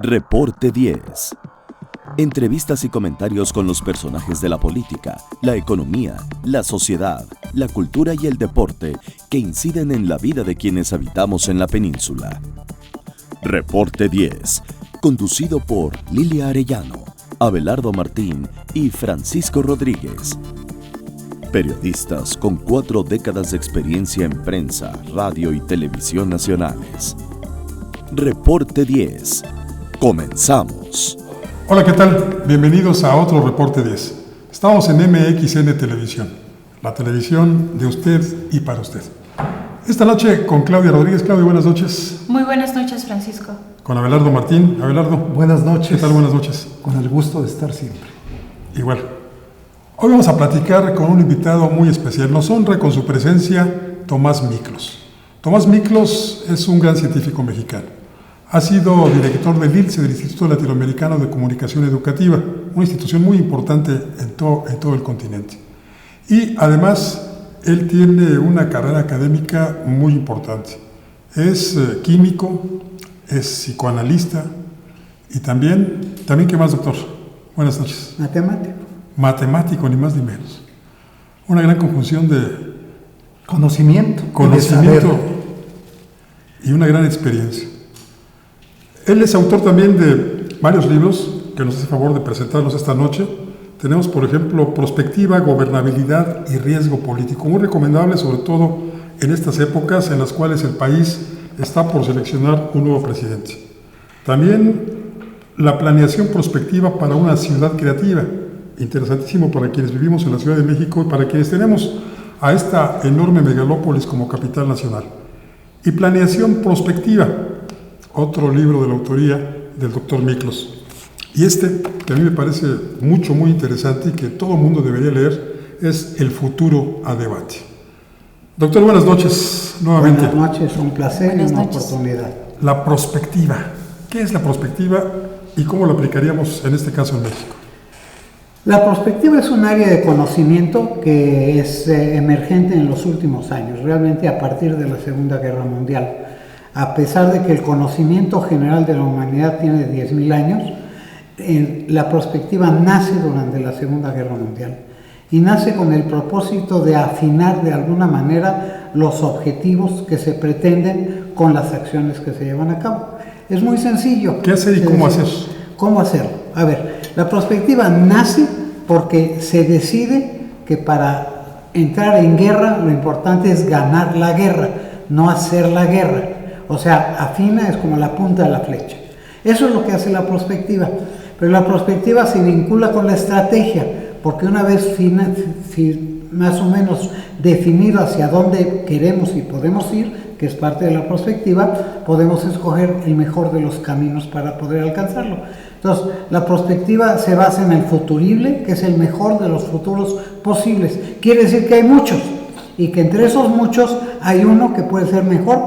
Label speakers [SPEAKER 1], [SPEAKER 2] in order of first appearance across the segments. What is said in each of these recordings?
[SPEAKER 1] Reporte 10. Entrevistas y comentarios con los personajes de la política, la economía, la sociedad, la cultura y el deporte que inciden en la vida de quienes habitamos en la península. Reporte 10, conducido por Lilia Arellano, Abelardo Martín y Francisco Rodríguez. Periodistas con 4 décadas de experiencia en prensa, radio y televisión nacionales. Reporte 10. Comenzamos.
[SPEAKER 2] Hola, ¿qué tal? Bienvenidos a otro Reporte 10. Estamos en MXN Televisión, la televisión de usted y para usted. Esta noche con Claudia Rodríguez. Claudia, buenas noches.
[SPEAKER 3] Muy buenas noches, Francisco.
[SPEAKER 2] Con Abelardo Martín. Abelardo.
[SPEAKER 4] Buenas noches.
[SPEAKER 2] ¿Qué tal? Buenas noches.
[SPEAKER 4] Con el gusto de estar siempre.
[SPEAKER 2] Igual. Hoy vamos a platicar con un invitado muy especial. Nos honra con su presencia Tomás Miklos. Tomás Miklos es un gran científico mexicano. Ha sido director del ILSE, del Instituto Latinoamericano de Comunicación Educativa, una institución muy importante en todo el continente. Y además, él tiene una carrera académica muy importante. Es químico, es psicoanalista y también, ¿qué más, doctor? Buenas noches.
[SPEAKER 4] Matemático.
[SPEAKER 2] Matemático, ni más ni menos. Una gran conjunción de
[SPEAKER 4] conocimiento
[SPEAKER 2] y una gran experiencia. Él es autor también de varios libros que nos hace favor de presentarnos esta noche. Tenemos, por ejemplo, Prospectiva, Gobernabilidad y Riesgo Político, muy recomendable, sobre todo en estas épocas en las cuales el país está por seleccionar un nuevo presidente. También la planeación prospectiva para una ciudad creativa, interesantísimo para quienes vivimos en la Ciudad de México y para quienes tenemos a esta enorme megalópolis como capital nacional. Y planeación prospectiva, otro libro de la autoría del doctor Miklos. Y que a mí me parece muy interesante y que todo el mundo debería leer, es El futuro a debate. Doctor, buenas noches nuevamente.
[SPEAKER 4] Buenas noches, un placer y una oportunidad.
[SPEAKER 2] La prospectiva. ¿Qué es la prospectiva y cómo la aplicaríamos en este caso en México?
[SPEAKER 4] La prospectiva es un área de conocimiento que es emergente en los últimos años, realmente a partir de la Segunda Guerra Mundial. A pesar de que el conocimiento general de la humanidad tiene 10.000 años, la prospectiva nace durante la Segunda Guerra Mundial y nace con el propósito de afinar de alguna manera los objetivos que se pretenden con las acciones que se llevan a cabo. Es muy sencillo.
[SPEAKER 2] ¿Qué hacer y cómo hacer?
[SPEAKER 4] ¿Cómo hacerlo? A ver, la prospectiva nace porque se decide que para entrar en guerra lo importante es ganar la guerra, no hacer la guerra. O sea, afina es como la punta de la flecha. Eso es lo que hace la prospectiva. Pero la prospectiva se vincula con la estrategia, porque una vez más o menos definido hacia dónde queremos y podemos ir, que es parte de la prospectiva, podemos escoger el mejor de los caminos para poder alcanzarlo. Entonces, la prospectiva se basa en el futurible, que es el mejor de los futuros posibles. Quiere decir que hay muchos, y que entre esos muchos hay uno que puede ser mejor,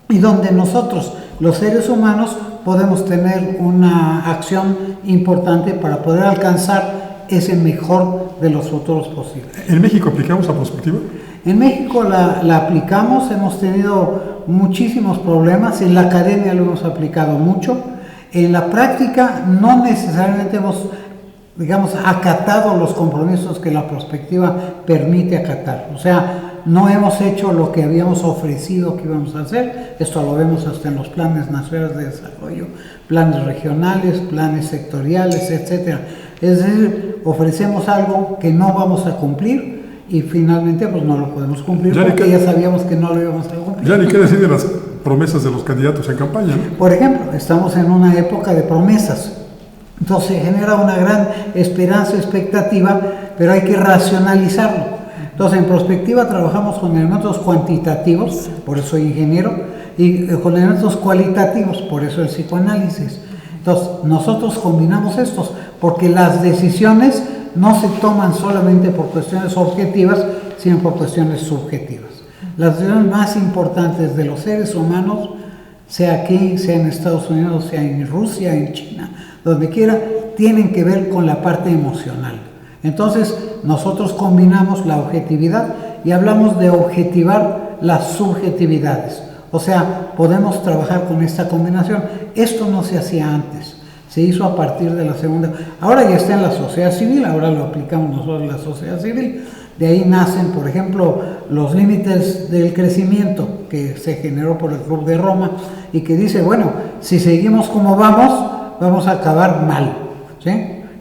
[SPEAKER 4] y donde nosotros, los seres humanos, podemos tener una acción importante para poder alcanzar ese mejor de los futuros posibles.
[SPEAKER 2] ¿En México aplicamos la prospectiva?
[SPEAKER 4] En México la aplicamos, hemos tenido muchísimos problemas, en la academia lo hemos aplicado mucho, en la práctica no necesariamente hemos, acatado los compromisos que la prospectiva permite acatar, o sea, no hemos hecho lo que habíamos ofrecido que íbamos a hacer. Esto lo vemos hasta en los planes nacionales de desarrollo, planes regionales, planes sectoriales, etc. Es decir, ofrecemos algo que no vamos a cumplir y finalmente pues no lo podemos cumplir porque ya sabíamos que no lo íbamos a cumplir.
[SPEAKER 2] Ya ni qué decir de las promesas de los candidatos en campaña, ¿no?
[SPEAKER 4] Por ejemplo, estamos en una época de promesas. Entonces se genera una gran esperanza, expectativa, pero hay que racionalizarlo. Entonces, en prospectiva trabajamos con elementos cuantitativos, por eso soy ingeniero, y con elementos cualitativos, por eso el psicoanálisis. Entonces, nosotros combinamos estos, porque las decisiones no se toman solamente por cuestiones objetivas, sino por cuestiones subjetivas. Las decisiones más importantes de los seres humanos, sea aquí, sea en Estados Unidos, sea en Rusia, en China, donde quiera, tienen que ver con la parte emocional. Entonces, nosotros combinamos la objetividad y hablamos de objetivar las subjetividades. O sea, podemos trabajar con esta combinación. Esto no se hacía antes, se hizo a partir de la segunda. Ahora ya está en la sociedad civil, ahora lo aplicamos nosotros en la sociedad civil. De ahí nacen, por ejemplo, los límites del crecimiento que se generó por el Club de Roma y que dice, bueno, si seguimos como vamos a acabar mal, ¿sí?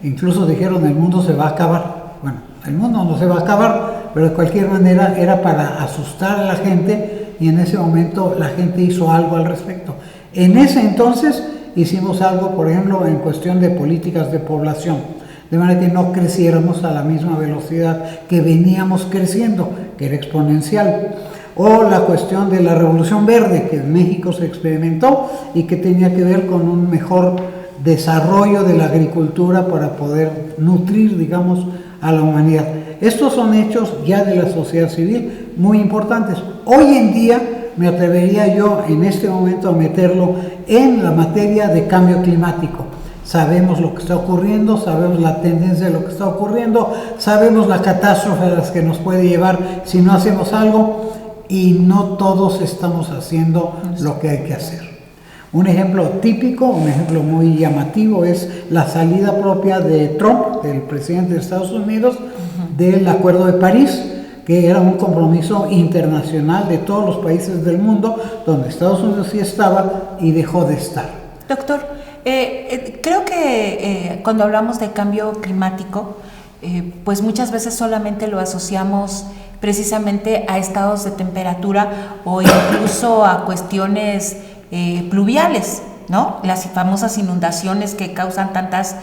[SPEAKER 4] Incluso dijeron, el mundo se va a acabar. Bueno, el mundo no se va a acabar, pero de cualquier manera era para asustar a la gente y en ese momento la gente hizo algo al respecto. En ese entonces hicimos algo, por ejemplo, en cuestión de políticas de población, de manera que no creciéramos a la misma velocidad que veníamos creciendo, que era exponencial. O la cuestión de la Revolución Verde, que en México se experimentó y que tenía que ver con un mejor desarrollo de la agricultura para poder nutrir, digamos, a la humanidad. Estos son hechos ya de la sociedad civil muy importantes. Hoy en día me atrevería yo en este momento a meterlo en la materia de cambio climático. Sabemos lo que está ocurriendo, sabemos la tendencia de lo que está ocurriendo, sabemos la catástrofe a las que nos puede llevar si no hacemos algo, y no todos estamos haciendo lo que hay que hacer. Un ejemplo típico, un ejemplo muy llamativo es la salida propia de Trump, del presidente de Estados Unidos, del Acuerdo de París, que era un compromiso internacional de todos los países del mundo, donde Estados Unidos sí estaba y dejó de estar.
[SPEAKER 3] Doctor, creo que cuando hablamos de cambio climático, pues muchas veces solamente lo asociamos precisamente a estados de temperatura o incluso a cuestiones pluviales, ¿no? Las famosas inundaciones que causan tantas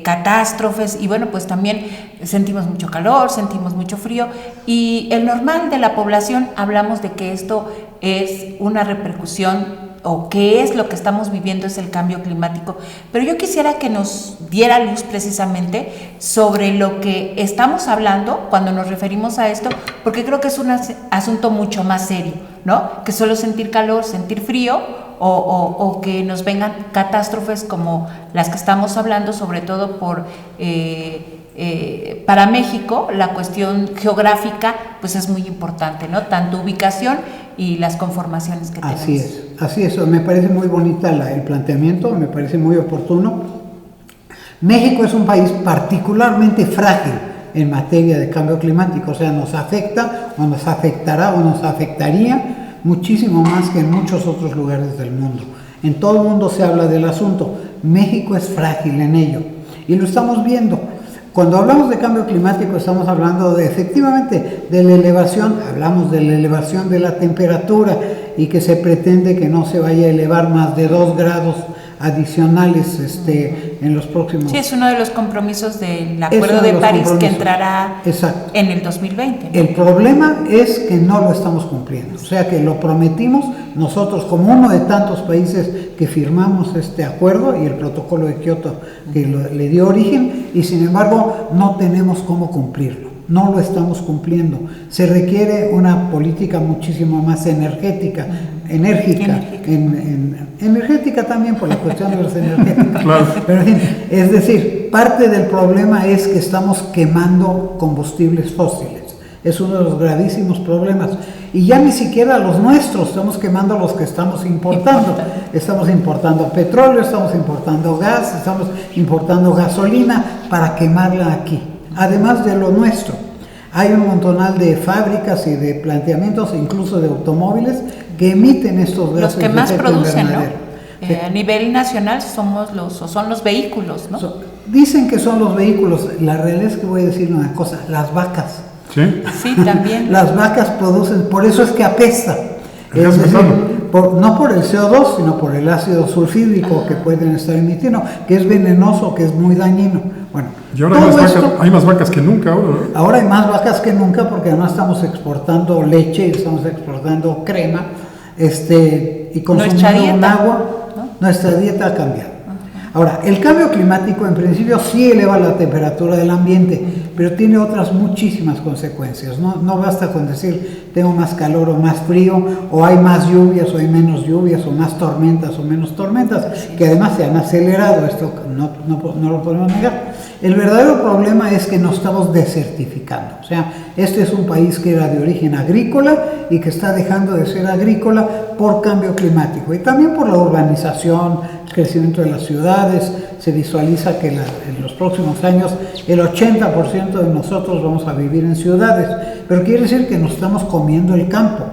[SPEAKER 3] catástrofes y bueno, pues también sentimos mucho calor, sentimos mucho frío y el normal de la población hablamos de que esto es una repercusión o qué es lo que estamos viviendo es el cambio climático, pero yo quisiera que nos diera luz precisamente sobre lo que estamos hablando cuando nos referimos a esto, porque creo que es un asunto mucho más serio, ¿no? Que solo sentir calor, sentir frío o que nos vengan catástrofes como las que estamos hablando, sobre todo por para México la cuestión geográfica pues es muy importante, ¿no? Tanto ubicación y las conformaciones que tenemos.
[SPEAKER 4] Así es, me parece muy bonita el planteamiento, me parece muy oportuno. México es un país particularmente frágil en materia de cambio climático, o sea, nos afecta o nos afectará o nos afectaría muchísimo más que en muchos otros lugares del mundo. En todo el mundo se habla del asunto, México es frágil en ello y lo estamos viendo. Cuando hablamos de cambio climático estamos hablando efectivamente de la elevación, hablamos de la elevación de la temperatura y que se pretende que no se vaya a elevar más de 2 grados adicionales en los próximos...
[SPEAKER 3] Sí, es uno de los compromisos del Acuerdo de París que entrará en el 2020, ¿no?
[SPEAKER 4] El problema es que no lo estamos cumpliendo, o sea que lo prometimos nosotros como uno de tantos países que firmamos este acuerdo y el protocolo de Kioto que le dio origen y sin embargo no tenemos cómo cumplirlo. No lo estamos cumpliendo. Se requiere una política muchísimo más enérgica también por la cuestión de los energéticos.
[SPEAKER 2] Claro.
[SPEAKER 4] Pero en fin, es decir, parte del problema es que estamos quemando combustibles fósiles. Es uno de los gravísimos problemas. Y ya ni siquiera los nuestros, estamos quemando los que estamos importando. Estamos importando petróleo, estamos importando gas, estamos importando gasolina para quemarla aquí. Además de lo nuestro, hay un montonal de fábricas y de planteamientos, incluso de automóviles, que emiten estos gases.
[SPEAKER 3] Los que más producen, ¿no?
[SPEAKER 4] Sí.
[SPEAKER 3] A nivel nacional son los vehículos, ¿no?
[SPEAKER 4] Dicen que son los vehículos. La realidad es que voy a decir una cosa, las vacas.
[SPEAKER 2] ¿Sí?
[SPEAKER 3] Sí, también.
[SPEAKER 4] Las vacas producen, por eso es que apesta. Es decir, no por el CO2, sino por el ácido sulfídrico que pueden estar emitiendo, que es venenoso, que es muy dañino. Bueno,
[SPEAKER 2] y ahora hay más vacas que nunca.
[SPEAKER 4] Ahora hay más vacas que nunca porque además estamos exportando leche, estamos exportando crema, y consumiendo un agua. ¿No? Nuestra dieta ha cambiado. Ahora, el cambio climático en principio sí eleva la temperatura del ambiente, pero tiene otras muchísimas consecuencias. No basta con decir tengo más calor o más frío, o hay más lluvias o hay menos lluvias, o más tormentas o menos tormentas, que además se han acelerado, esto no lo podemos negar. El verdadero problema es que nos estamos desertificando. O sea, este es un país que era de origen agrícola y que está dejando de ser agrícola por cambio climático y también por la urbanización, el crecimiento de las ciudades. Se visualiza que en los próximos años el 80% de nosotros vamos a vivir en ciudades, pero quiere decir que nos estamos comiendo el campo.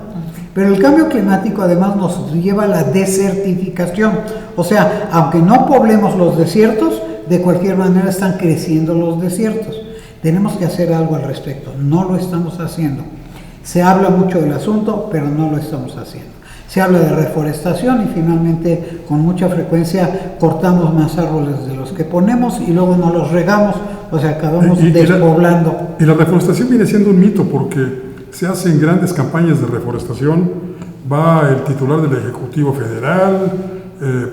[SPEAKER 4] Pero el cambio climático además nos lleva a la desertificación. O sea, aunque no poblemos los desiertos, de cualquier manera están creciendo los desiertos. Tenemos que hacer algo al respecto. No lo estamos haciendo. Se habla mucho del asunto, pero no lo estamos haciendo. Se habla de reforestación y finalmente con mucha frecuencia cortamos más árboles de los que ponemos y luego no los regamos, o sea, acabamos despoblando.
[SPEAKER 2] Y la reforestación viene siendo un mito porque se hacen grandes campañas de reforestación, va el titular del Ejecutivo Federal,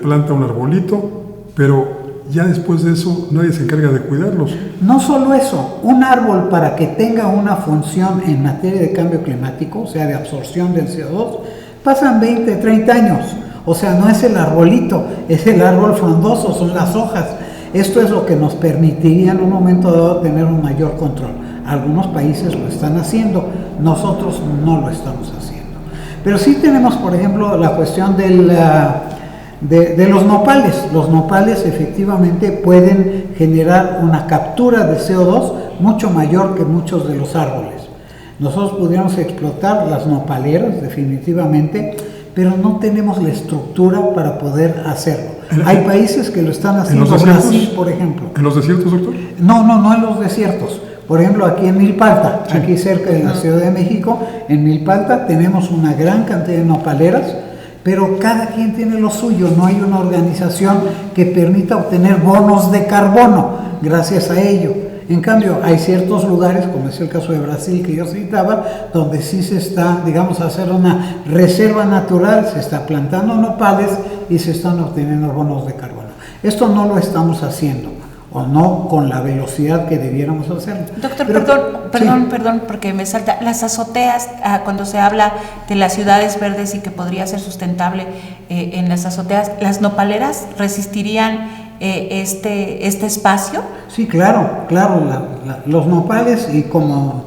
[SPEAKER 2] planta un arbolito, pero ya después de eso nadie se encarga de cuidarlos.
[SPEAKER 4] No solo eso, un árbol para que tenga una función en materia de cambio climático, o sea, de absorción del CO2, pasan 20, 30 años. O sea, no es el arbolito, es el árbol frondoso, son las hojas. Esto es lo que nos permitiría en un momento dado tener un mayor control. Algunos países lo están haciendo, nosotros no lo estamos haciendo. Pero sí tenemos, por ejemplo, la cuestión de los nopales. Los nopales efectivamente pueden generar una captura de CO2 mucho mayor que muchos de los árboles. Nosotros pudiéramos explotar las nopaleras definitivamente, pero no tenemos la estructura para poder hacerlo. Hay países que lo están haciendo, Brasil, por ejemplo.
[SPEAKER 2] ¿En los desiertos, doctor?
[SPEAKER 4] No en los desiertos. Por ejemplo, aquí en Milpalta, sí, aquí cerca de la Ciudad de México, en Milpalta tenemos una gran cantidad de nopaleras, pero cada quien tiene lo suyo, no hay una organización que permita obtener bonos de carbono gracias a ello. En cambio, hay ciertos lugares, como es el caso de Brasil que yo citaba, donde sí se está, digamos, a hacer una reserva natural, se está plantando nopales y se están obteniendo bonos de carbono. Esto no lo estamos haciendo, o no con la velocidad que debiéramos hacerlo.
[SPEAKER 3] Doctor, perdón, porque me salta. Las azoteas, cuando se habla de las ciudades verdes y que podría ser sustentable en las azoteas, ¿las nopaleras resistirían este espacio?
[SPEAKER 4] Sí, claro, los nopales y como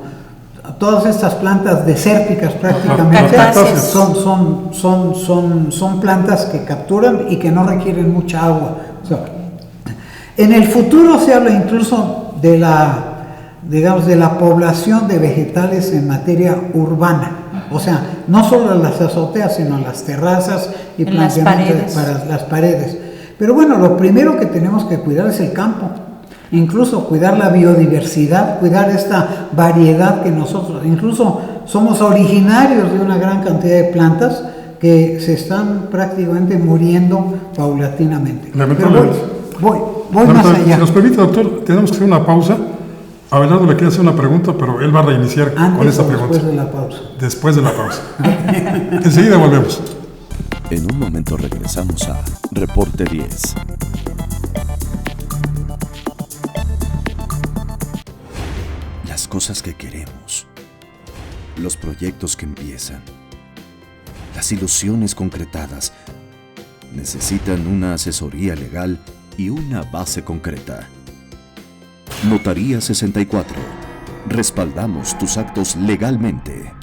[SPEAKER 4] todas estas plantas desérticas prácticamente son plantas que capturan y que no requieren mucha agua. O sea, en el futuro se habla incluso de la población de vegetales en materia urbana. O sea, no solo las azoteas, sino las terrazas y planteamientos para las paredes. Pero bueno, lo primero que tenemos que cuidar es el campo. Incluso cuidar la biodiversidad, cuidar esta variedad que nosotros, incluso somos originarios de una gran cantidad de plantas que se están prácticamente muriendo paulatinamente.
[SPEAKER 2] Lamentablemente.
[SPEAKER 4] Voy más allá.
[SPEAKER 2] Si nos permite, doctor, tenemos que hacer una pausa. Abelardo le quiere hacer una pregunta, pero él va a reiniciar con esa pregunta.
[SPEAKER 4] Después de la pausa.
[SPEAKER 2] Después de la pausa. Enseguida volvemos.
[SPEAKER 1] En un momento regresamos a Reporte 10. Las cosas que queremos, los proyectos que empiezan, las ilusiones concretadas, necesitan una asesoría legal y una base concreta. Notaría 64. Respaldamos tus actos legalmente.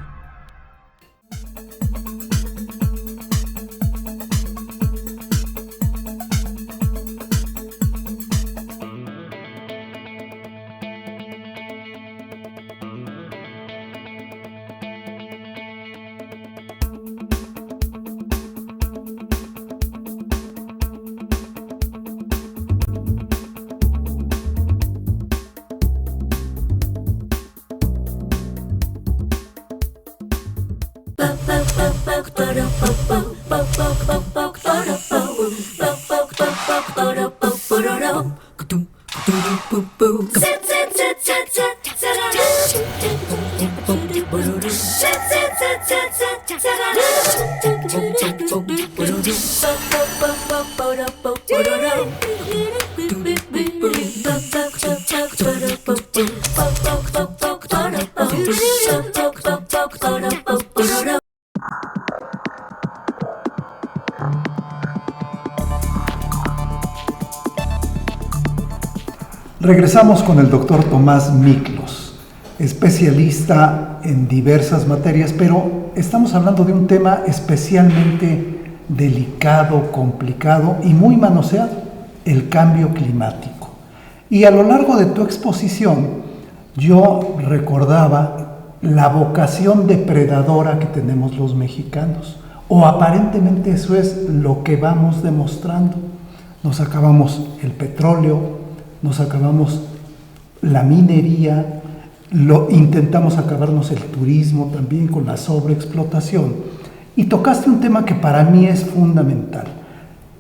[SPEAKER 5] Regresamos con el doctor Tomás Miklos, especialista en diversas materias, pero estamos hablando de un tema especialmente delicado, complicado y muy manoseado, el cambio climático. Y a lo largo de tu exposición, yo recordaba la vocación depredadora que tenemos los mexicanos, o aparentemente eso es lo que vamos demostrando. Nos acabamos el petróleo, nos acabamos la minería, intentamos acabarnos el turismo también con la sobreexplotación. Y tocaste un tema que para mí es fundamental,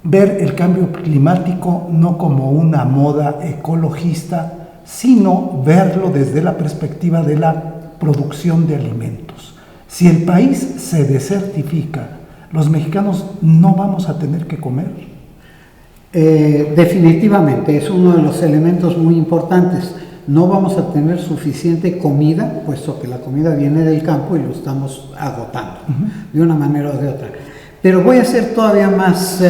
[SPEAKER 5] ver el cambio climático no como una moda ecologista, sino verlo desde la perspectiva de la producción de alimentos. Si el país se desertifica, los mexicanos no vamos a tener que comer.
[SPEAKER 4] Definitivamente, es uno de los elementos muy importantes. No vamos a tener suficiente comida, puesto que la comida viene del campo y lo estamos agotando, de una manera o de otra. Pero voy a ser todavía más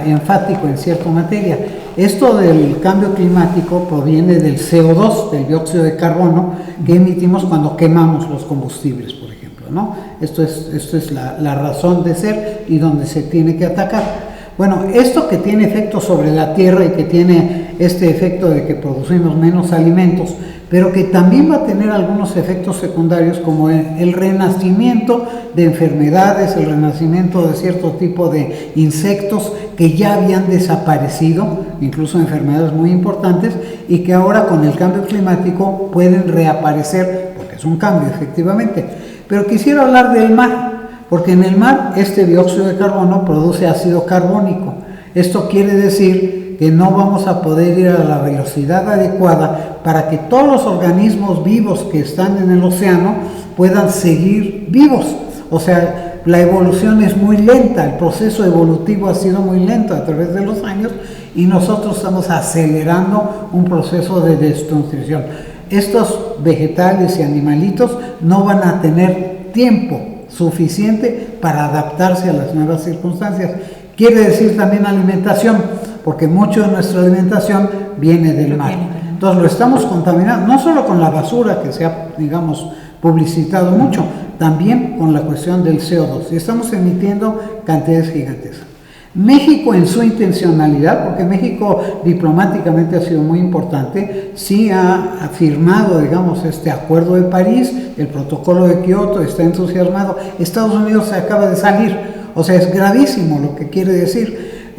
[SPEAKER 4] enfático en cierta materia. Esto del cambio climático proviene del CO2, del dióxido de carbono, que emitimos cuando quemamos los combustibles, por ejemplo, ¿no? Esto es la razón de ser y donde se tiene que atacar. Bueno, esto que tiene efecto sobre la tierra y que tiene este efecto de que producimos menos alimentos, pero que también va a tener algunos efectos secundarios como el renacimiento de enfermedades, el renacimiento de cierto tipo de insectos que ya habían desaparecido, incluso enfermedades muy importantes, y que ahora con el cambio climático pueden reaparecer, porque es un cambio efectivamente. Pero quisiera hablar del mar, porque en el mar este dióxido de carbono produce ácido carbónico. Esto quiere decir que no vamos a poder ir a la velocidad adecuada para que todos los organismos vivos que están en el océano puedan seguir vivos. O sea, la evolución es muy lenta, el proceso evolutivo ha sido muy lento a través de los años y nosotros estamos acelerando un proceso de desnutrición. Estos vegetales y animalitos no van a tener tiempo suficiente para adaptarse a las nuevas circunstancias. Quiere decir también alimentación, porque mucho de nuestra alimentación viene del mar. Entonces lo estamos contaminando, no solo con la basura que se ha, digamos, publicitado mucho, también con la cuestión del CO2. Y estamos emitiendo cantidades gigantescas. México en su intencionalidad, porque México diplomáticamente ha sido muy importante, sí ha firmado, digamos, este Acuerdo de París, el Protocolo de Kioto, está entusiasmado. Estados Unidos se acaba de salir, o sea, es gravísimo lo que quiere decir.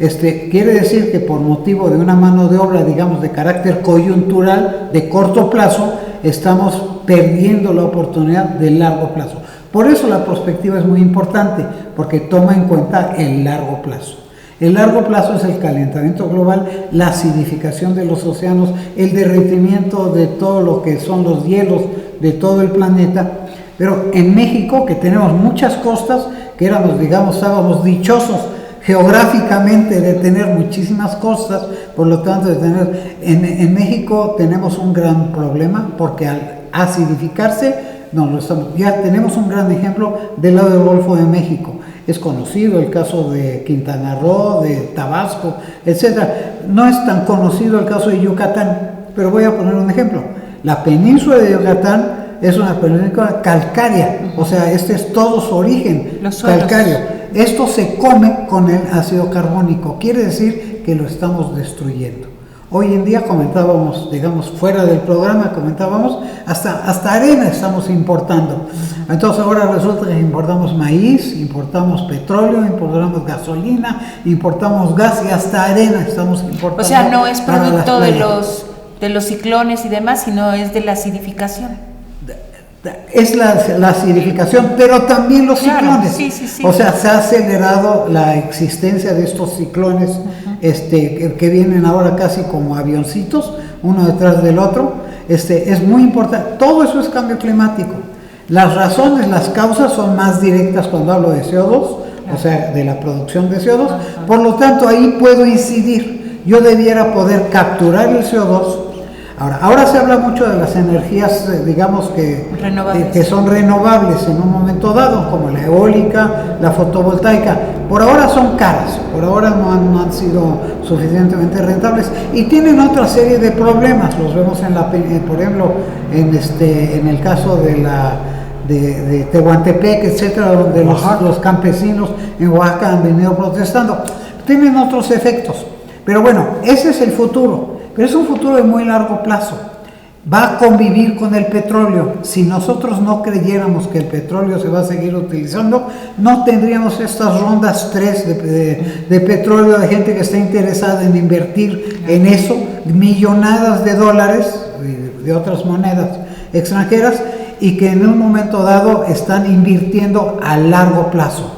[SPEAKER 4] Quiere decir que por motivo de una mano de obra, digamos, de carácter coyuntural, de corto plazo, estamos perdiendo la oportunidad de largo plazo. Por eso la perspectiva es muy importante, porque toma en cuenta el largo plazo. El largo plazo es el calentamiento global, la acidificación de los océanos, el derretimiento de todo lo que son los hielos de todo el planeta. Pero en México, que tenemos muchas costas, que éramos, digamos, estábamos dichosos geográficamente de tener muchísimas costas, por lo tanto en México tenemos un gran problema, porque al acidificarse, ya tenemos un gran ejemplo del lado del Golfo de México. Es conocido el caso de Quintana Roo, de Tabasco, etc. No es tan conocido el caso de Yucatán, pero voy a poner un ejemplo. La península de Yucatán es una península calcárea, o sea, este es todo su origen calcáreo. Esto se come con el ácido carbónico, quiere decir que lo estamos destruyendo. Hoy en día comentábamos, digamos, fuera del programa comentábamos, hasta arena estamos importando. Entonces ahora resulta que importamos maíz, importamos petróleo, importamos gasolina, importamos gas y hasta arena estamos importando.
[SPEAKER 3] O sea, no es producto de los ciclones y demás, sino es de la acidificación.
[SPEAKER 4] Es la acidificación, pero también los ciclones.
[SPEAKER 3] Sí.
[SPEAKER 4] O sea, se ha acelerado la existencia de estos ciclones que vienen ahora casi como avioncitos, uno detrás del otro. Es muy importante. Todo eso es cambio climático. Las razones, las causas son más directas cuando hablo de CO2, o sea, de la producción de CO2. Por lo tanto, ahí puedo incidir. Yo debiera poder capturar el CO2, Ahora se habla mucho de las energías, digamos que son renovables en un momento dado, como la eólica, la fotovoltaica. Por ahora son caras, por ahora no han sido suficientemente rentables y tienen otra serie de problemas. Los vemos por ejemplo, en el caso de Tehuantepec, etcétera, donde los campesinos en Oaxaca han venido protestando. Tienen otros efectos. Pero bueno, ese es el futuro. Pero es un futuro de muy largo plazo. Va a convivir con el petróleo. Si nosotros no creyéramos que el petróleo se va a seguir utilizando, no tendríamos estas rondas 3 de petróleo, de gente que está interesada en invertir en eso, millonadas de dólares, de otras monedas extranjeras, y que en un momento dado están invirtiendo a largo plazo.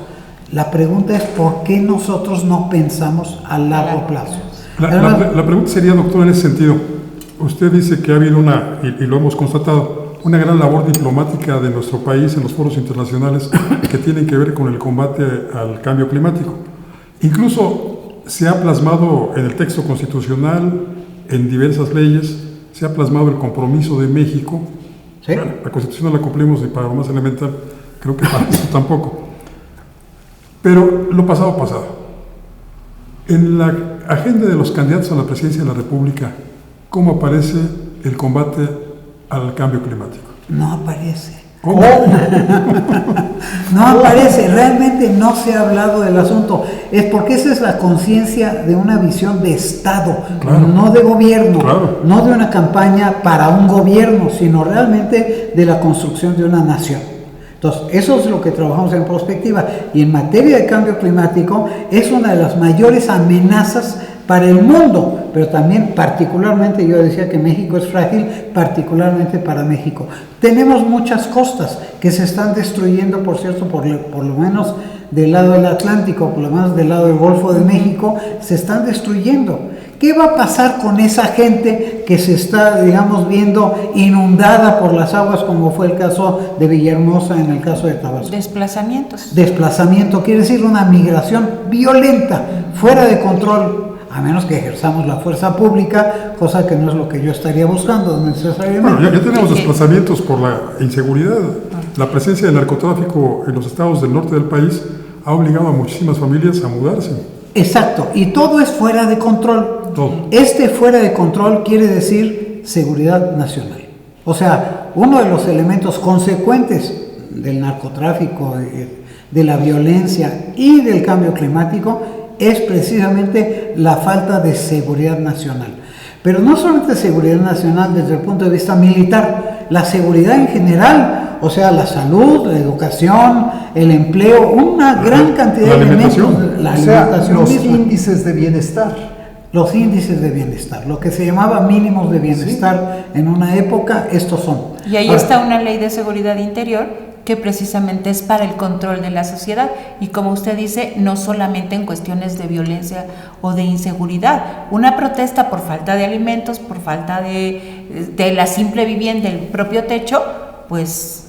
[SPEAKER 4] La pregunta es, ¿por qué nosotros no pensamos a largo plazo?
[SPEAKER 2] La pregunta sería, doctor, en ese sentido. Usted dice que ha habido y lo hemos constatado, una gran labor diplomática de nuestro país en los foros internacionales que tienen que ver con el combate al cambio climático. Incluso se ha plasmado en el texto constitucional, en diversas leyes, se ha plasmado el compromiso de México. ¿Sí? Bueno, la Constitución no la cumplimos y para lo más elemental, creo que para esto tampoco. Pero lo pasado. En la agenda de los candidatos a la presidencia de la República, ¿cómo aparece el combate al cambio climático?
[SPEAKER 4] No aparece.
[SPEAKER 2] ¿Cómo?
[SPEAKER 4] No aparece, realmente no se ha hablado del asunto. Es porque esa es la conciencia de una visión de Estado, claro, no de gobierno, claro, no de una campaña para un gobierno, sino realmente de la construcción de una nación. Entonces, eso es lo que trabajamos en Prospectiva. Y en materia de cambio climático es una de las mayores amenazas para el mundo, pero también particularmente, yo decía que México es frágil, particularmente para México. Tenemos muchas costas que se están destruyendo, por cierto, por lo menos del lado del Atlántico, por lo menos del lado del Golfo de México, se están destruyendo. ¿Qué va a pasar con esa gente que se está, digamos, viendo inundada por las aguas, como fue el caso de Villahermosa en el caso de Tabasco?
[SPEAKER 3] Desplazamientos.
[SPEAKER 4] Desplazamiento quiere decir una migración violenta, fuera de control, a menos que ejerzamos la fuerza pública, cosa que no es lo que yo estaría buscando necesariamente.
[SPEAKER 2] Bueno, ya tenemos desplazamientos por la inseguridad. La presencia del narcotráfico en los estados del norte del país ha obligado a muchísimas familias a mudarse.
[SPEAKER 4] Exacto, y todo es fuera de control.
[SPEAKER 2] Todo.
[SPEAKER 4] Este fuera de control quiere decir seguridad nacional. O sea, uno de los elementos consecuentes del narcotráfico, de la violencia y del cambio climático es precisamente la falta de seguridad nacional. Pero no solamente seguridad nacional desde el punto de vista militar, la seguridad en general, o sea, la salud, la educación, el empleo, una gran cantidad de elementos.
[SPEAKER 5] La alimentación, los índices de bienestar.
[SPEAKER 4] Los índices de bienestar, lo que se llamaba mínimos de bienestar, sí, en una época, estos son.
[SPEAKER 3] Y ahí está una ley de seguridad interior que precisamente es para el control de la sociedad y, como usted dice, no solamente en cuestiones de violencia o de inseguridad. Una protesta por falta de alimentos, por falta de la simple vivienda, el propio techo, pues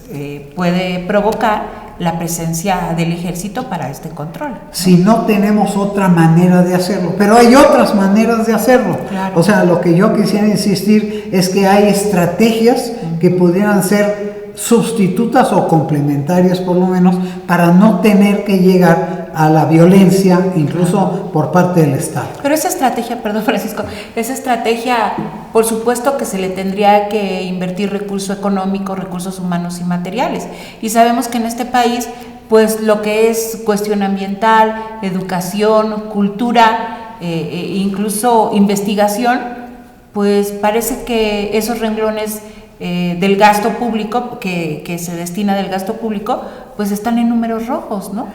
[SPEAKER 3] puede provocar la presencia del ejército para este control.
[SPEAKER 4] Si no tenemos otra manera de hacerlo, pero hay otras maneras de hacerlo.
[SPEAKER 3] Claro.
[SPEAKER 4] O sea, lo que yo quisiera insistir es que hay estrategias que pudieran ser sustitutas o complementarias, por lo menos, para no tener que llegar a la violencia, incluso por parte del Estado.
[SPEAKER 3] Pero esa estrategia, perdón Francisco, esa estrategia, por supuesto que se le tendría que invertir recurso económico, recursos humanos y materiales. Y sabemos que en este país, pues lo que es cuestión ambiental, educación, cultura, incluso investigación, pues parece que esos renglones del gasto público, que se destina del gasto público, pues están en números rojos, ¿no?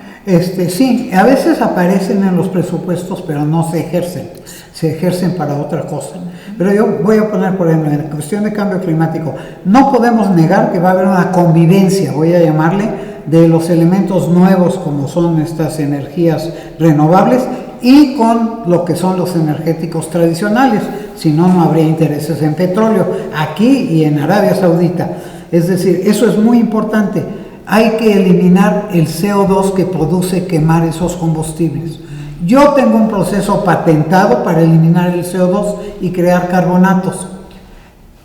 [SPEAKER 4] Sí, a veces aparecen en los presupuestos, pero no se ejercen para otra cosa. Pero yo voy a poner, por ejemplo, en la cuestión de cambio climático, no podemos negar que va a haber una convivencia, voy a llamarle, de los elementos nuevos como son estas energías renovables y con lo que son los energéticos tradicionales. Si no, no habría intereses en petróleo, aquí y en Arabia Saudita. Es decir, eso es muy importante. Hay que eliminar el CO2 que produce quemar esos combustibles. Yo tengo un proceso patentado para eliminar el CO2 y crear carbonatos.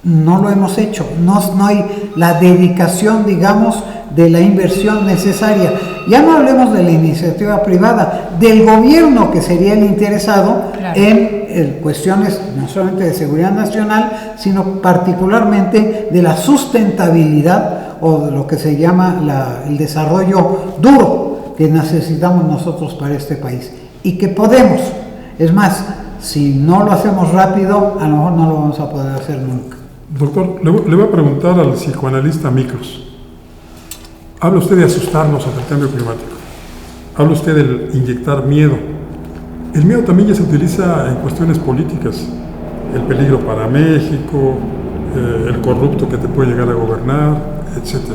[SPEAKER 4] No lo hemos hecho, no hay la dedicación, digamos, de la inversión necesaria. Ya no hablemos de la iniciativa privada, del gobierno que sería el interesado en cuestiones no solamente de seguridad nacional, sino particularmente de la sustentabilidad o de lo que se llama el desarrollo duro que necesitamos nosotros para este país y que podemos. Es más, si no lo hacemos rápido, a lo mejor no lo vamos a poder hacer nunca.
[SPEAKER 2] Doctor, le voy a preguntar al psicoanalista Miklos. Habla usted de asustarnos ante el cambio climático. Habla usted de inyectar miedo. El miedo también ya se utiliza en cuestiones políticas. El peligro para México, el corrupto que te puede llegar a gobernar, etc.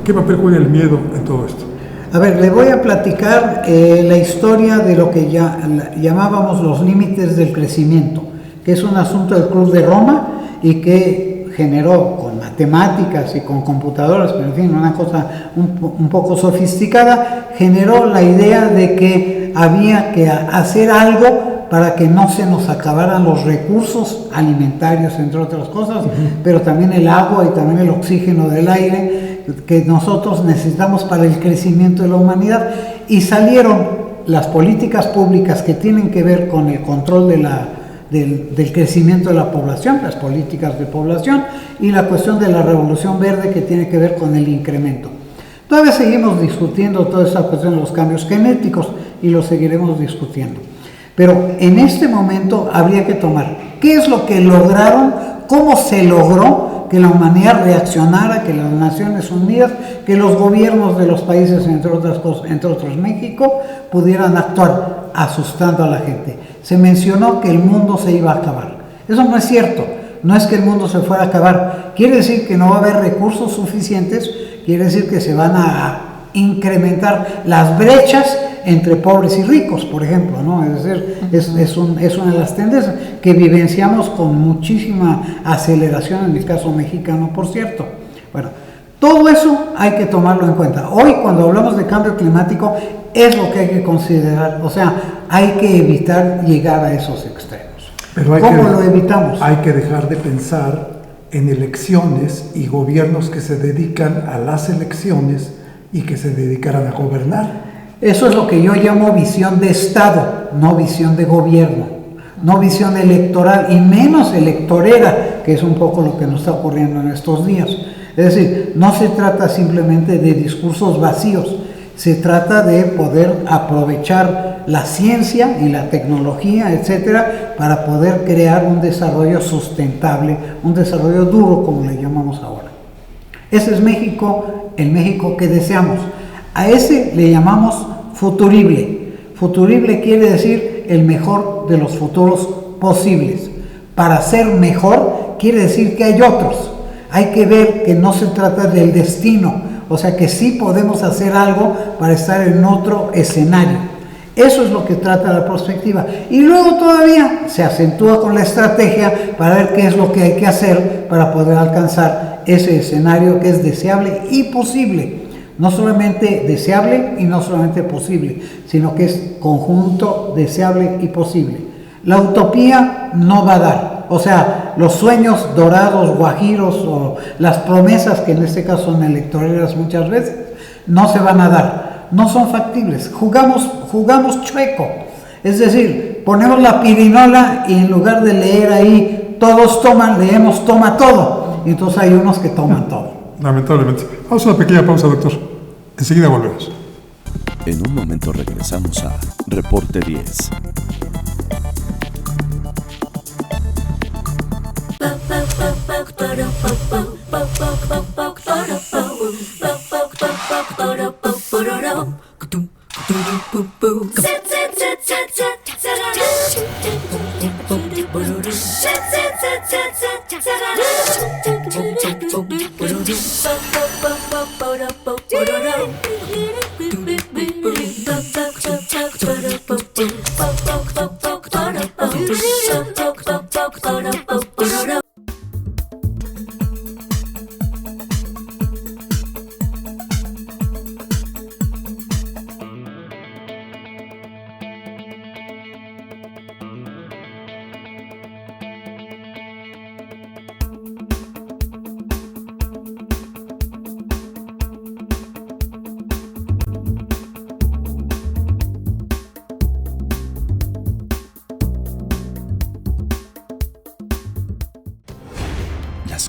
[SPEAKER 2] ¿Qué papel juega el miedo en todo esto?
[SPEAKER 4] A ver, le voy a platicar la historia de lo que ya llamábamos los límites del crecimiento, que es un asunto del Club de Roma y que generó con matemáticas y con computadoras, pero en fin, una cosa un poco sofisticada, generó la idea de que había que hacer algo para que no se nos acabaran los recursos alimentarios, entre otras cosas, pero también el agua y también el oxígeno del aire que nosotros necesitamos para el crecimiento de la humanidad. Y salieron las políticas públicas que tienen que ver con el control del crecimiento de la población, las políticas de población, y la cuestión de la revolución verde que tiene que ver con el incremento. Todavía seguimos discutiendo toda esa cuestión de los cambios genéticos y lo seguiremos discutiendo. Pero en este momento habría que tomar qué es lo que lograron, cómo se logró que la humanidad reaccionara, que las Naciones Unidas, que los gobiernos de los países, entre otras cosas, entre otros México, pudieran actuar asustando a la gente. Se mencionó que el mundo se iba a acabar. Eso no es cierto. No es que el mundo se fuera a acabar. Quiere decir que no va a haber recursos suficientes, quiere decir que se van a incrementar las brechas entre pobres y ricos, por ejemplo, ¿no? Es decir, es una de las tendencias que vivenciamos con muchísima aceleración en el caso mexicano, por cierto. Bueno, todo eso hay que tomarlo en cuenta. Hoy, cuando hablamos de cambio climático, es lo que hay que considerar, o sea, hay que evitar llegar a esos extremos.
[SPEAKER 5] Pero
[SPEAKER 4] ¿Cómo lo evitamos?
[SPEAKER 5] Hay que dejar de pensar en elecciones y gobiernos que se dedican a las elecciones y que se dedicaran a gobernar.
[SPEAKER 4] Eso es lo que yo llamo visión de Estado, no visión de gobierno, no visión electoral y menos electorera, que es un poco lo que nos está ocurriendo en estos días. Es decir, no se trata simplemente de discursos vacíos, se trata de poder aprovechar la ciencia y la tecnología, etcétera, para poder crear un desarrollo sustentable, un desarrollo duro, como le llamamos ahora. Ese es México, el México que deseamos. A ese le llamamos futurible. Futurible quiere decir el mejor de los futuros posibles. Para ser mejor quiere decir que hay otros. Hay que ver que no se trata del destino, o sea que sí podemos hacer algo para estar en otro escenario. Eso es lo que trata la perspectiva. Y luego todavía se acentúa con la estrategia para ver qué es lo que hay que hacer para poder alcanzar ese escenario que es deseable y posible. No solamente deseable y no solamente posible, sino que es conjunto deseable y posible. La utopía no va a dar, o sea, los sueños dorados, guajiros o las promesas que en este caso son electoreras muchas veces, no se van a dar, no son factibles. Jugamos chueco, es decir, ponemos la pirinola y en lugar de leer ahí todos toman, leemos toma todo, y entonces hay unos que toman todo.
[SPEAKER 2] Lamentablemente. Vamos a una pequeña pausa, doctor. Enseguida volvemos.
[SPEAKER 1] En un momento regresamos a Reporte 10.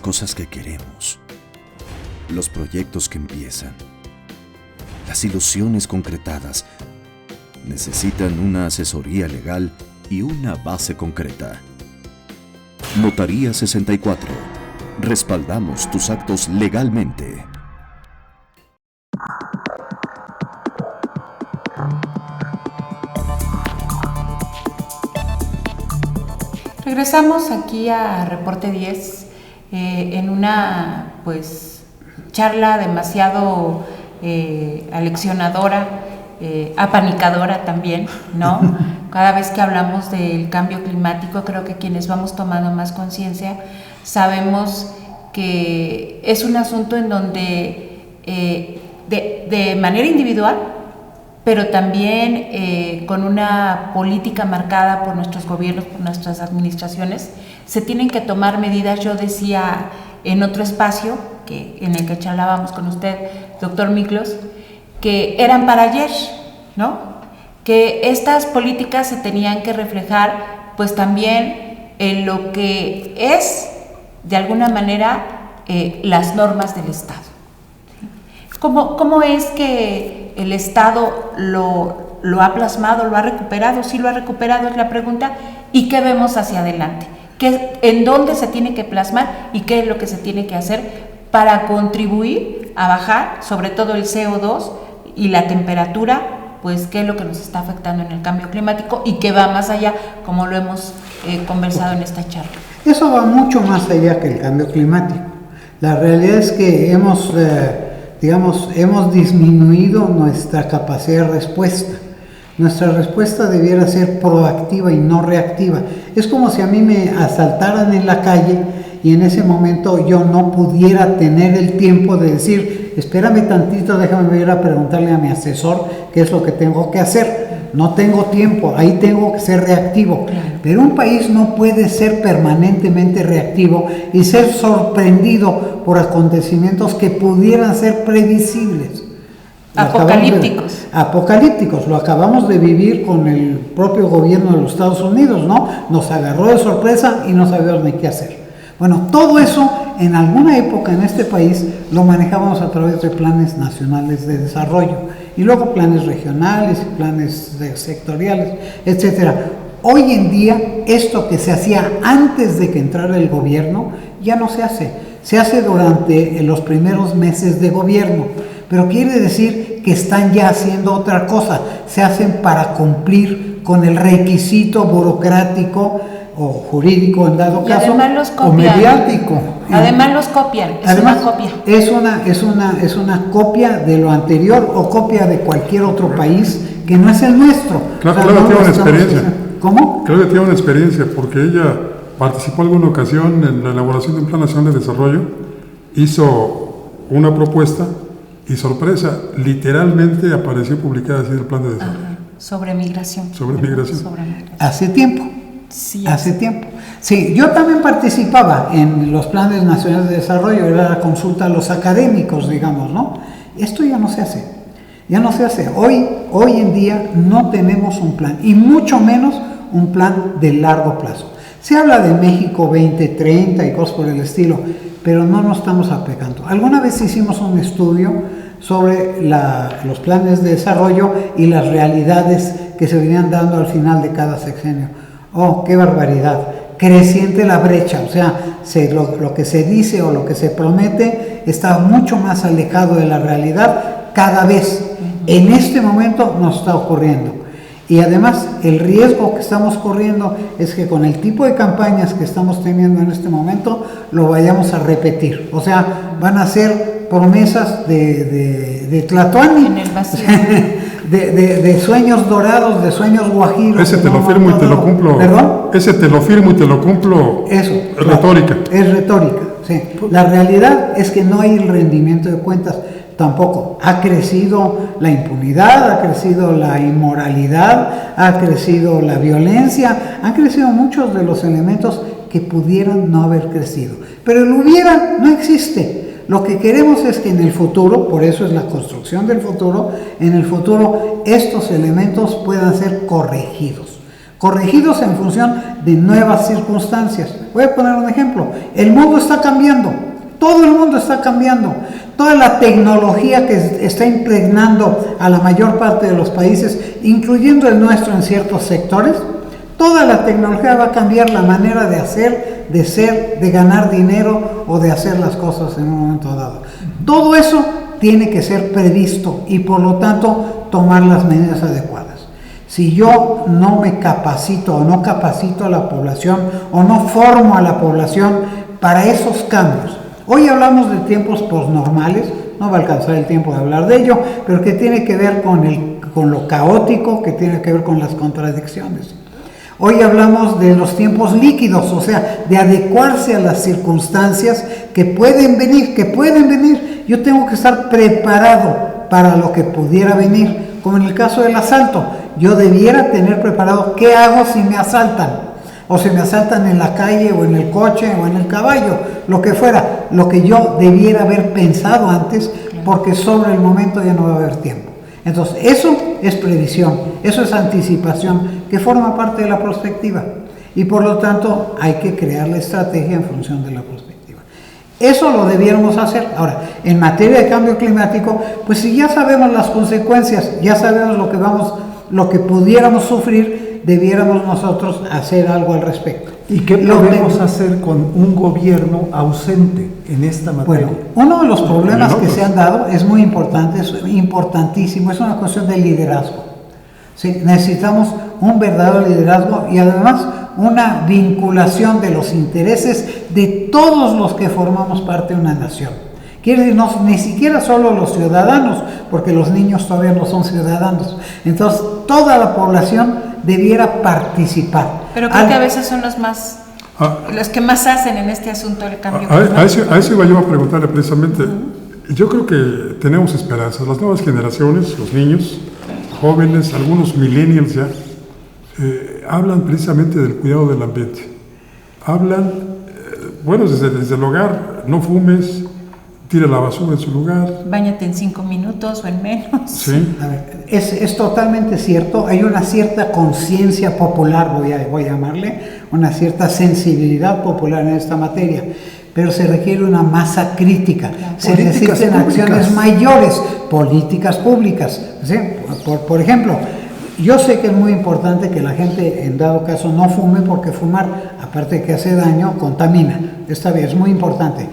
[SPEAKER 1] cosas que queremos, los proyectos que empiezan, las ilusiones concretadas, necesitan una asesoría legal y una base concreta. Notaría 64. Respaldamos tus actos legalmente.
[SPEAKER 3] Regresamos aquí a Reporte 10 en una charla demasiado aleccionadora, apanicadora también, ¿no? Cada vez que hablamos del cambio climático, creo que quienes vamos tomando más conciencia sabemos que es un asunto en donde de manera individual, pero también con una política marcada por nuestros gobiernos, por nuestras administraciones, se tienen que tomar medidas. Yo decía en otro espacio en el que charlábamos con usted, doctor Miklos, que eran para ayer, ¿no? Que estas políticas se tenían que reflejar pues también en lo que es, de alguna manera, las normas del Estado. ¿Cómo es que el Estado lo ha plasmado, lo ha recuperado? Sí lo ha recuperado, es la pregunta. ¿Y qué vemos hacia adelante? ¿En dónde se tiene que plasmar y qué es lo que se tiene que hacer para contribuir a bajar, sobre todo el CO2 y la temperatura, pues qué es lo que nos está afectando en el cambio climático y que va más allá, como lo hemos conversado en esta charla?
[SPEAKER 4] Eso va mucho más allá que el cambio climático. La realidad es que hemos disminuido nuestra capacidad de respuesta. Nuestra respuesta debiera ser proactiva y no reactiva. Es como si a mí me asaltaran en la calle y en ese momento yo no pudiera tener el tiempo de decir, espérame tantito, déjame ir a preguntarle a mi asesor qué es lo que tengo que hacer. No tengo tiempo, ahí tengo que ser reactivo. Pero un país no puede ser permanentemente reactivo y ser sorprendido por acontecimientos que pudieran ser previsibles. Apocalípticos, lo acabamos de vivir con el propio gobierno de los Estados Unidos, ¿no? Nos agarró de sorpresa y no sabíamos ni qué hacer. Bueno, todo eso en alguna época en este país lo manejábamos a través de planes nacionales de desarrollo y luego planes regionales y planes sectoriales, etcétera. Hoy en día, esto que se hacía antes de que entrara el gobierno ya no se hace. Se hace durante los primeros meses de gobierno, pero quiere decir que están ya haciendo otra cosa. Se hacen para cumplir con el requisito burocrático o jurídico en dado caso, o mediático.
[SPEAKER 3] Además los copian,
[SPEAKER 4] además,
[SPEAKER 3] una copia.
[SPEAKER 4] Es una copia de lo anterior o copia de cualquier otro país que no es el nuestro.
[SPEAKER 2] Claro, tiene una experiencia.
[SPEAKER 4] ¿Cómo?
[SPEAKER 2] Creo que tiene una experiencia porque ella participó en alguna ocasión en la elaboración de un plan nacional de desarrollo, hizo una propuesta y sorpresa, literalmente apareció publicada así el plan de desarrollo.
[SPEAKER 3] Sobre migración.
[SPEAKER 2] Sobre migración.
[SPEAKER 4] Hace tiempo.
[SPEAKER 3] Sí,
[SPEAKER 4] hace tiempo. Sí, yo también participaba en los planes nacionales de desarrollo, era la consulta a los académicos, digamos, ¿no? Esto ya no se hace. Ya no se hace. Hoy en día no tenemos un plan, y mucho menos un plan de largo plazo. Se habla de México 2030 y cosas por el estilo, pero no nos estamos aplicando. Alguna vez hicimos un estudio sobre los planes de desarrollo y las realidades que se venían dando al final de cada sexenio. ¡Oh, qué barbaridad! Creciente la brecha, o sea, lo que se dice o lo que se promete está mucho más alejado de la realidad cada vez. En este momento nos está ocurriendo. Y además, el riesgo que estamos corriendo es que con el tipo de campañas que estamos teniendo en este momento, lo vayamos a repetir. O sea, van a ser promesas de Tlatoani.
[SPEAKER 3] En el vacío.
[SPEAKER 4] De sueños dorados, de sueños guajiros.
[SPEAKER 2] Ese te lo firmo y te lo cumplo.
[SPEAKER 4] ¿Perdón?
[SPEAKER 2] Ese te lo firmo y te lo cumplo.
[SPEAKER 4] Eso.
[SPEAKER 2] Es retórica.
[SPEAKER 4] Es retórica, sí. La realidad es que no hay el rendimiento de cuentas. Tampoco. Ha crecido la impunidad, ha crecido la inmoralidad, ha crecido la violencia, han crecido muchos de los elementos que pudieran no haber crecido. Pero el hubiera no existe. Lo que queremos es que en el futuro, por eso es la construcción del futuro, en el futuro estos elementos puedan ser corregidos. corregidos en función de nuevas circunstancias. Voy a poner un ejemplo. El mundo está cambiando, todo el mundo está cambiando. Toda la tecnología que está impregnando a la mayor parte de los países, incluyendo el nuestro en ciertos sectores, toda la tecnología va a cambiar la manera de hacer, de ser, de ganar dinero o de hacer las cosas en un momento dado. Todo eso tiene que ser previsto y por lo tanto tomar las medidas adecuadas. Si yo no me capacito o no capacito a la población o no formo a la población para esos cambios, hoy hablamos de tiempos posnormales, no va a alcanzar el tiempo de hablar de ello, pero que tiene que ver con lo caótico, que tiene que ver con las contradicciones. Hoy hablamos de los tiempos líquidos, o sea, de adecuarse a las circunstancias que pueden venir. Yo tengo que estar preparado para lo que pudiera venir, como en el caso del asalto. Yo debiera tener preparado qué hago si me asaltan, o si me asaltan en la calle, o en el coche, o en el caballo, lo que fuera, lo que yo debiera haber pensado antes, porque sobre el momento ya no va a haber tiempo. Entonces, eso es previsión, eso es anticipación, que forma parte de la prospectiva. Y por lo tanto, hay que crear la estrategia en función de la prospectiva. Eso lo debiéramos hacer. Ahora, en materia de cambio climático, pues si ya sabemos las consecuencias, ya sabemos lo que pudiéramos sufrir, debiéramos nosotros hacer algo al respecto.
[SPEAKER 5] ¿Y qué podemos hacer con un gobierno ausente en esta materia?
[SPEAKER 4] Bueno, uno de los problemas que se han dado es muy importante, es importantísimo, es una cuestión de liderazgo. ¿Sí? Necesitamos un verdadero liderazgo y además una vinculación de los intereses de todos los que formamos parte de una nación. Quiere decir, ni siquiera solo los ciudadanos, porque los niños todavía no son ciudadanos. Entonces, toda la población debiera participar.
[SPEAKER 3] Pero creo que a veces son los que más hacen en este asunto del cambio
[SPEAKER 2] climático. A eso iba yo a preguntarle precisamente. Yo creo que tenemos esperanzas. Las nuevas generaciones, los niños, jóvenes, algunos millennials ya, hablan precisamente del cuidado del ambiente. Hablan, desde el hogar, no fumes, tira la basura en su lugar.
[SPEAKER 3] Báñate en 5 minutos o en menos.
[SPEAKER 2] Sí.
[SPEAKER 4] A ver, es totalmente cierto. Hay una cierta conciencia popular, voy a llamarle, una cierta sensibilidad popular en esta materia, pero se requiere una masa crítica. Se necesitan acciones mayores, políticas públicas. ¿Sí? Por ejemplo, yo sé que es muy importante que la gente, en dado caso, no fume, porque fumar, aparte de que hace daño, contamina. Está bien, es muy importante.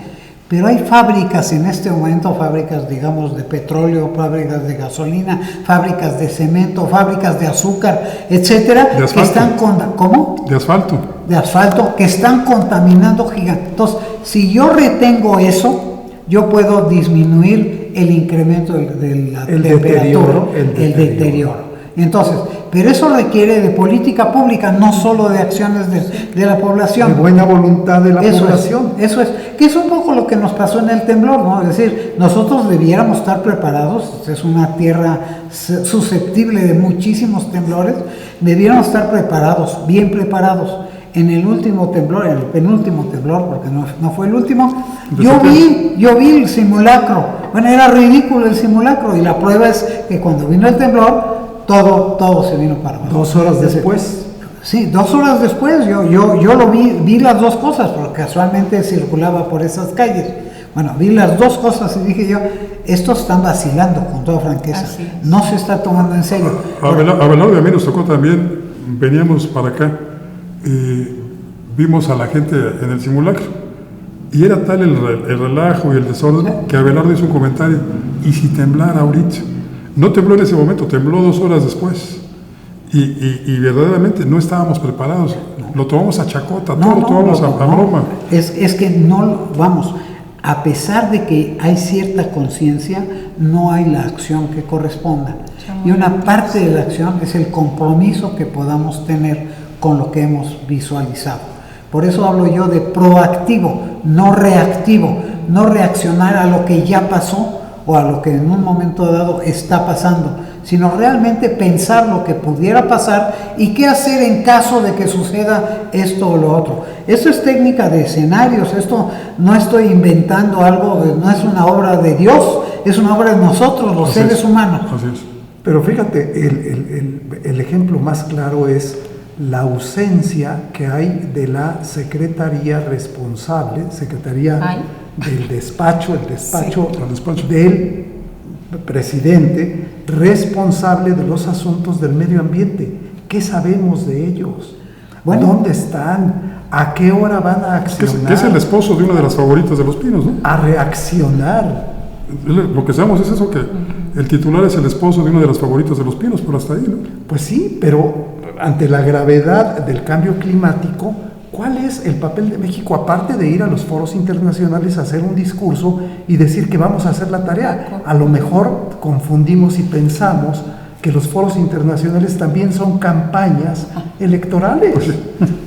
[SPEAKER 4] Pero hay fábricas en este momento, fábricas, digamos, de petróleo, fábricas de gasolina, fábricas de cemento, fábricas de azúcar, etcétera, que están ¿cómo?
[SPEAKER 2] De asfalto.
[SPEAKER 4] De asfalto, que están contaminando gigantes. Entonces, si yo retengo eso, yo puedo disminuir el incremento de la temperatura, el deterioro. Entonces, pero eso requiere de política pública, no solo de acciones de la población.
[SPEAKER 5] De buena voluntad de la población.
[SPEAKER 4] Eso es, que es un poco lo que nos pasó en el temblor, ¿no? Es decir, nosotros debiéramos estar preparados, es una tierra susceptible de muchísimos temblores, debiéramos estar preparados, bien preparados. En el último temblor, en el penúltimo temblor, porque no fue el último, yo vi el simulacro. Bueno, era ridículo el simulacro, y la prueba es que cuando vino el temblor, todo se vino para abajo.
[SPEAKER 5] 2 horas después.
[SPEAKER 4] Sí, 2 horas después yo lo vi las dos cosas, porque casualmente circulaba por esas calles. Bueno, vi las dos cosas y dije yo, estos están vacilando, con toda franqueza. No se está tomando en serio.
[SPEAKER 2] Abelardo y a mí nos tocó también, veníamos para acá y vimos a la gente en el simulacro. Y era tal el relajo y el desorden que Abelardo hizo un comentario: ¿y si temblara ahorita? No tembló en ese momento, tembló 2 horas después. Y verdaderamente no estábamos preparados. Lo tomamos a chacota, todo lo tomamos a broma.
[SPEAKER 4] Es que no, vamos, a pesar de que hay cierta conciencia, no hay la acción que corresponda. Y una parte de la acción es el compromiso que podamos tener con lo que hemos visualizado. Por eso hablo yo de proactivo, no reactivo, no reaccionar a lo que ya pasó o a lo que en un momento dado está pasando, sino realmente pensar lo que pudiera pasar y qué hacer en caso de que suceda esto o lo otro. Eso es técnica de escenarios, esto no estoy inventando algo, no es una obra de Dios, es una obra de nosotros, los seres humanos.
[SPEAKER 2] Así es.
[SPEAKER 5] Pero fíjate, el ejemplo más claro es la ausencia que hay de la secretaría responsable, del despacho, el despacho del presidente responsable de los asuntos del medio ambiente. ¿Qué sabemos de ellos? Bueno, ¿dónde están? ¿A qué hora van a accionar?
[SPEAKER 2] Que es el esposo de una de las favoritas de los Pinos, ¿no?
[SPEAKER 5] A reaccionar.
[SPEAKER 2] Lo que sabemos es eso, que el titular es el esposo de una de las favoritas de los Pinos, pero hasta ahí, ¿no?
[SPEAKER 5] Pues sí, pero ante la gravedad del cambio climático, ¿cuál es el papel de México, aparte de ir a los foros internacionales a hacer un discurso y decir que vamos a hacer la tarea? A lo mejor confundimos y pensamos que los foros internacionales también son campañas electorales.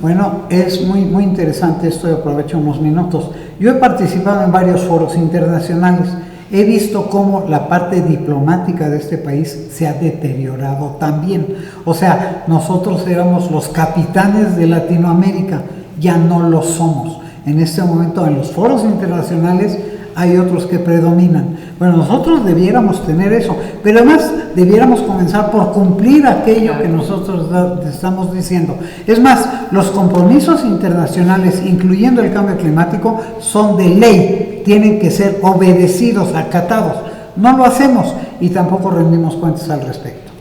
[SPEAKER 4] Bueno, es muy interesante esto, y aprovecho unos minutos. Yo he participado en varios foros internacionales. He visto cómo la parte diplomática de este país se ha deteriorado también. O sea, nosotros éramos los capitanes de Latinoamérica, ya no lo somos. En este momento en los foros internacionales hay otros que predominan. Bueno, nosotros debiéramos tener eso, pero además debiéramos comenzar por cumplir aquello que nosotros estamos diciendo. Es más, los compromisos internacionales, incluyendo el cambio climático, son de ley, tienen que ser obedecidos, acatados. No lo hacemos y tampoco rendimos cuentas al respecto.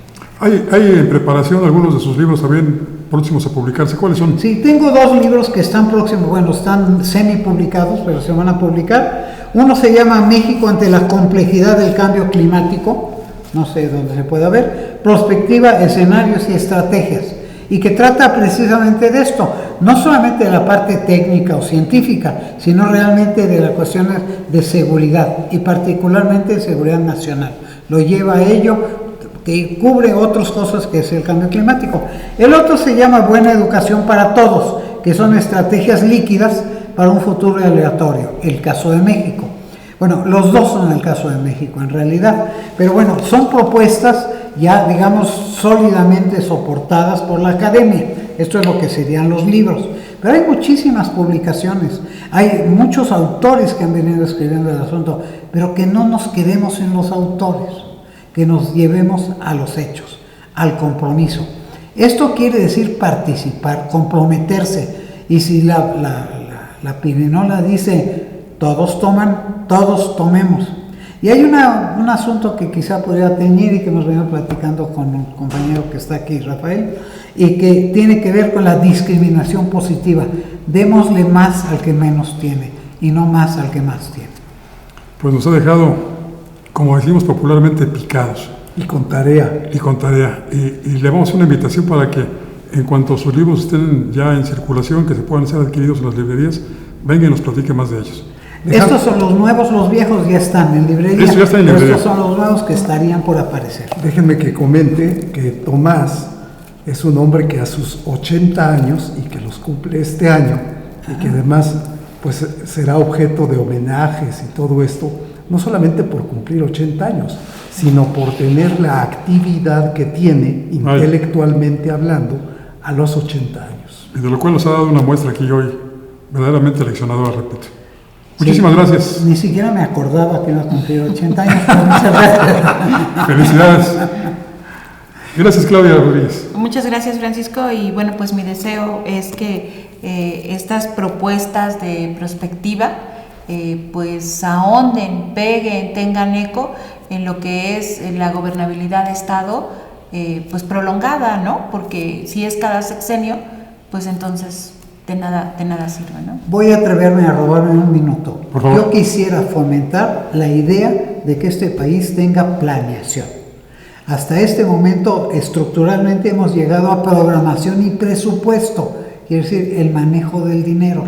[SPEAKER 2] Hay en preparación algunos de sus libros también próximos a publicarse. ¿Cuáles son?
[SPEAKER 4] Sí, tengo 2 libros que están próximos, bueno, están semi-publicados, pero se van a publicar. Uno se llama México ante la complejidad del cambio climático, no sé dónde se puede ver, Prospectiva, escenarios y estrategias, y que trata precisamente de esto, no solamente de la parte técnica o científica, sino realmente de las cuestiones de seguridad, y particularmente de seguridad nacional. Lo lleva a ello, que cubre otras cosas que es el cambio climático. El otro se llama Buena Educación para Todos, que son estrategias líquidas para un futuro aleatorio, el caso de México. Bueno, los dos son el caso de México en realidad, pero bueno, son propuestas ya, digamos, sólidamente soportadas por la academia. Esto es lo que serían los libros. Pero hay muchísimas publicaciones, hay muchos autores que han venido escribiendo el asunto, pero que no nos quedemos en los autores, que nos llevemos a los hechos, al compromiso. Esto quiere decir participar, comprometerse. Y si la pirinola dice, todos toman, todos tomemos. Y hay un asunto que quizá podría teñir y que hemos venido platicando con un compañero que está aquí, Rafael, y que tiene que ver con la discriminación positiva. Démosle más al que menos tiene y no más al que más tiene.
[SPEAKER 2] Pues nos ha dejado, como decimos popularmente, picados.
[SPEAKER 5] Y con tarea.
[SPEAKER 2] Y le vamos a hacer una invitación para que, en cuanto sus libros estén ya en circulación, que se puedan ser adquiridos en las librerías, venga y nos platique más de ellos.
[SPEAKER 4] Estos son los nuevos, los viejos ya están en librería.
[SPEAKER 2] Eso ya está en librería.
[SPEAKER 4] Estos son los nuevos que estarían por aparecer.
[SPEAKER 5] Déjenme que comente que Tomás es un hombre que a sus 80 años, y que los cumple este año, y que además pues será objeto de homenajes y todo esto, no solamente por cumplir 80 años, sino por tener la actividad que tiene, intelectualmente hablando, a los 80 años.
[SPEAKER 2] Y de lo cual nos ha dado una muestra aquí hoy, verdaderamente leccionadora, repito. Muchísimas gracias.
[SPEAKER 4] Ni siquiera me acordaba que iba a cumplir 80 años, pero muchas gracias.
[SPEAKER 2] Felicidades. Gracias, Claudia Rodríguez.
[SPEAKER 3] Muchas gracias, Francisco, y bueno, pues mi deseo es que estas propuestas de prospectiva pues ahonden, peguen, tengan eco en lo que es la gobernabilidad de Estado pues prolongada, ¿no? Porque si es cada sexenio, pues entonces de nada sirve, ¿no?
[SPEAKER 4] Voy a atreverme a robarme un minuto.
[SPEAKER 2] Por favor.
[SPEAKER 4] Yo quisiera fomentar la idea de que este país tenga planeación. Hasta este momento, estructuralmente hemos llegado a programación y presupuesto, quiere decir, el manejo del dinero.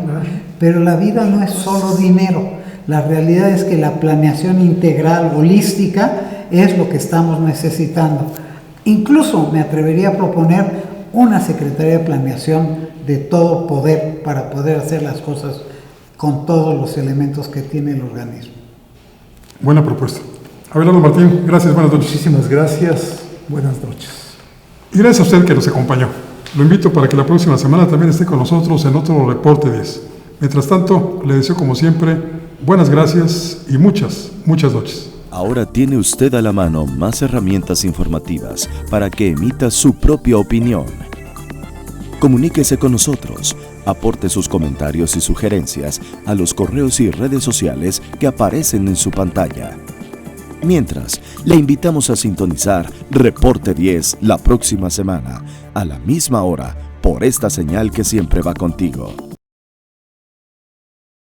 [SPEAKER 4] Pero la vida no es solo dinero. La realidad es que la planeación integral, holística, es lo que estamos necesitando. Incluso me atrevería a proponer una Secretaría de Planeación de todo poder para poder hacer las cosas con todos los elementos que tiene el organismo.
[SPEAKER 2] Buena propuesta. Abelardo Martín, gracias, buenas noches.
[SPEAKER 5] Muchísimas gracias, buenas noches.
[SPEAKER 2] Y gracias a usted que nos acompañó. Lo invito para que la próxima semana también esté con nosotros en otro Reporte 10. Mientras tanto, le deseo como siempre buenas gracias y muchas noches.
[SPEAKER 1] Ahora tiene usted a la mano más herramientas informativas para que emita su propia opinión. Comuníquese con nosotros, aporte sus comentarios y sugerencias a los correos y redes sociales que aparecen en su pantalla. Mientras, le invitamos a sintonizar Reporte 10 la próxima semana, a la misma hora, por esta señal que siempre va contigo.